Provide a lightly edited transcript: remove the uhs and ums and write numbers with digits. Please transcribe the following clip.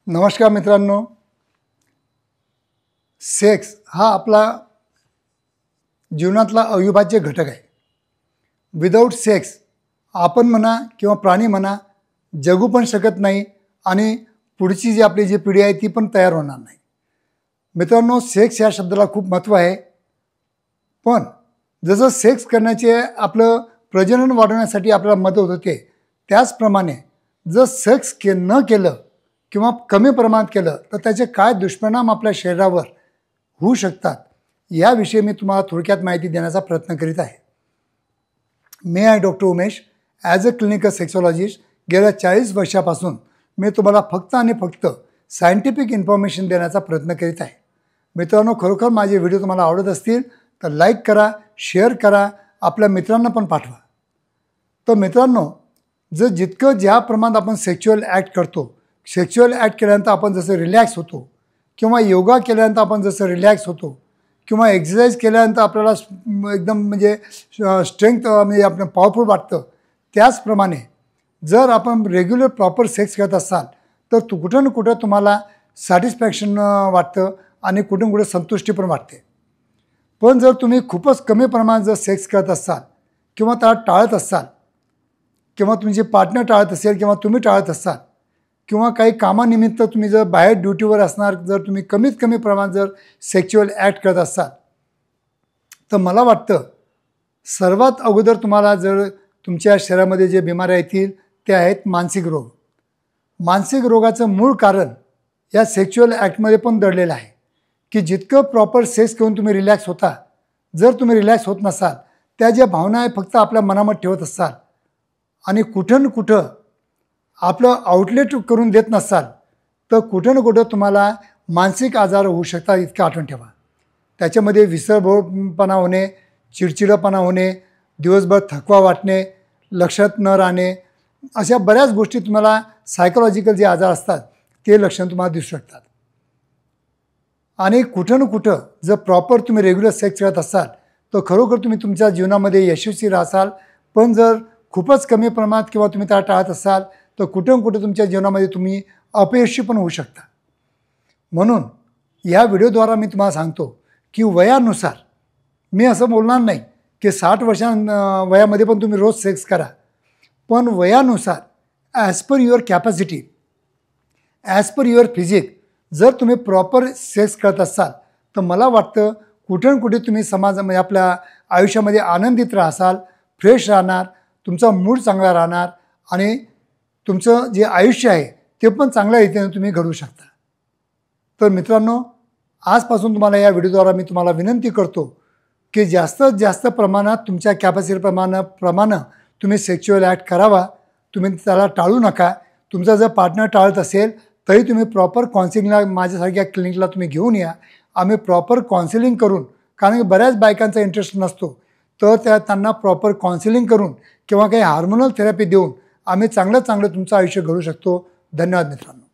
नमस्कार मित्रांनो, सेक्स हा आपला जीवनातला अविभाज्य घटक आहे. विदाऊट सेक्स आपण म्हणा किंवा प्राणी म्हणा जगू पण शकत नाही आणि पुढची जी आपली जी पिढी आहे ती पण तयार होणार नाही. मित्रांनो, सेक्स या शब्दाला खूप महत्त्व आहे. पण जसं सेक्स करण्याचे आपलं प्रजनन वाढवण्यासाठी आपल्याला मदत होते, त्याचप्रमाणे जर सेक्स न केलं किंवा कमी प्रमाणात केलं तर त्याचे काय दुष्परिणाम आपल्या शरीरावर होऊ शकतात याविषयी मी तुम्हाला थोडक्यात माहिती देण्याचा प्रयत्न करीत आहे. मी आहे doctor Umesh. As a clinical sexologist गेल्या 40 वर्षापासून मी तुम्हाला फक्त आणि फक्त सायंटिफिक इन्फॉर्मेशन देण्याचा प्रयत्न करीत आहे. मित्रांनो, खरोखर माझे व्हिडिओ तुम्हाला आवडत असतील तर लाईक करा, शेअर करा, आपल्या मित्रांना पण पाठवा. तर मित्रांनो, जितकं ज्या प्रमाणात आपण सेक्शुअल ॲक्ट करतो, सेक्शुअल ॲक्ट केल्यानंतर आपण जसं रिलॅक्स होतो किंवा योगा केल्यानंतर आपण जसं रिलॅक्स होतो किंवा एक्सरसाइज केल्यानंतर आपल्याला एकदम म्हणजे स्ट्रेंथ म्हणजे आपलं पॉवरफुल वाटतं, त्याचप्रमाणे जर आपण रेग्युलर प्रॉपर सेक्स करत असाल तर कुठं ना कुठं तुम्हाला सॅटिस्फॅक्शन वाटतं आणि कुठून कुठं संतुष्टी पण वाटते. पण जर तुम्ही खूपच कमी प्रमाणात जर सेक्स करत असाल किंवा त्याला टाळत असाल किंवा तुमचे पार्टनर टाळत असेल किंवा तुम्ही टाळत असाल किंवा काही कामानिमित्त तुम्ही जर बाहेर ड्युटीवर असणार, जर तुम्ही कमीत कमी प्रमाणात जर सेक्शुअल ॲक्ट करत असाल तर मला वाटतं सर्वात अगोदर तुम्हाला जर तुमच्या शरीरामध्ये जे बिमाऱ्या येतील ते आहेत मानसिक रोग. मानसिक रोगाचं मूळ कारण या सेक्शुअल ॲक्टमध्ये पण दडलेलं आहे की जितकं प्रॉपर सेक्स करून तुम्ही रिलॅक्स होता, जर तुम्ही रिलॅक्स होत नसाल, त्या ज्या भावना आहे फक्त आपल्या मनामध्ये ठेवत असाल आणि कुठं ना कुठं आपलं आउटलेट करून देत नसाल तर कुठं ना कुठं तुम्हाला मानसिक आजार होऊ शकतात, इतकं आठवण ठेवा. त्याच्यामध्ये विसरभोळपणा होणे, चिडचिडपणा होणे, दिवसभर थकवा वाटणे, लक्षात न राहणे, अशा बऱ्याच गोष्टी तुम्हाला सायकोलॉजिकल जे आजार असतात ते लक्षण तुम्हाला दिसू शकतात. आणि कुठं ना कुठं जर प्रॉपर तुम्ही रेग्युलर सेक्स करत असाल तर खरोखर तुम्ही तुमच्या जीवनामध्ये यशस्वी राहाल. पण जर खूपच कमी प्रमाणात किंवा तुम्ही त्याला टाळत असाल तर कुठं कुठं तुमच्या जीवनामध्ये तुम्ही अपयशी पण होऊ शकता. म्हणून या व्हिडिओद्वारा मी तुम्हाला सांगतो की वयानुसार मी असं बोलणार नाही की 60 वयामध्ये पण तुम्ही रोज सेक्स करा, पण वयानुसार as per your capacity, as per your physique जर तुम्ही प्रॉपर सेक्स करत असाल तर मला वाटतं कुठे ना कुठे तुम्ही समाजामध्ये आपल्या आयुष्यामध्ये आनंदित राहाल, फ्रेश राहणार, तुमचा मूड चांगला राहणार आणि तुमचं जे आयुष्य आहे ते पण चांगल्या रीतीने तुम्ही घडवू शकता. तर मित्रांनो, आजपासून तुम्हाला या व्हिडिओद्वारा मी तुम्हाला विनंती करतो की जास्तीत जास्त प्रमाणात तुमच्या कॅपॅसिटीप्रमाणे तुम्ही सेक्शुअल ॲक्ट करावा. तुम्ही त्याला टाळू नका. तुमचा जर पार्टनर टाळत असेल तरी तुम्ही प्रॉपर काउन्सिलिंगला माझ्यासारख्या क्लिनिकला तुम्ही घेऊन या. आम्ही प्रॉपर काउन्सिलिंग करून, कारण की बऱ्याच बायकांचा इंटरेस्ट नसतो, तर त्यांना प्रॉपर काउन्सिलिंग करून किंवा काही हार्मोनल थेरपी देऊन आम्ही चांगलं तुमचं आयुष्य घडवू शकतो. धन्यवाद मित्रांनो.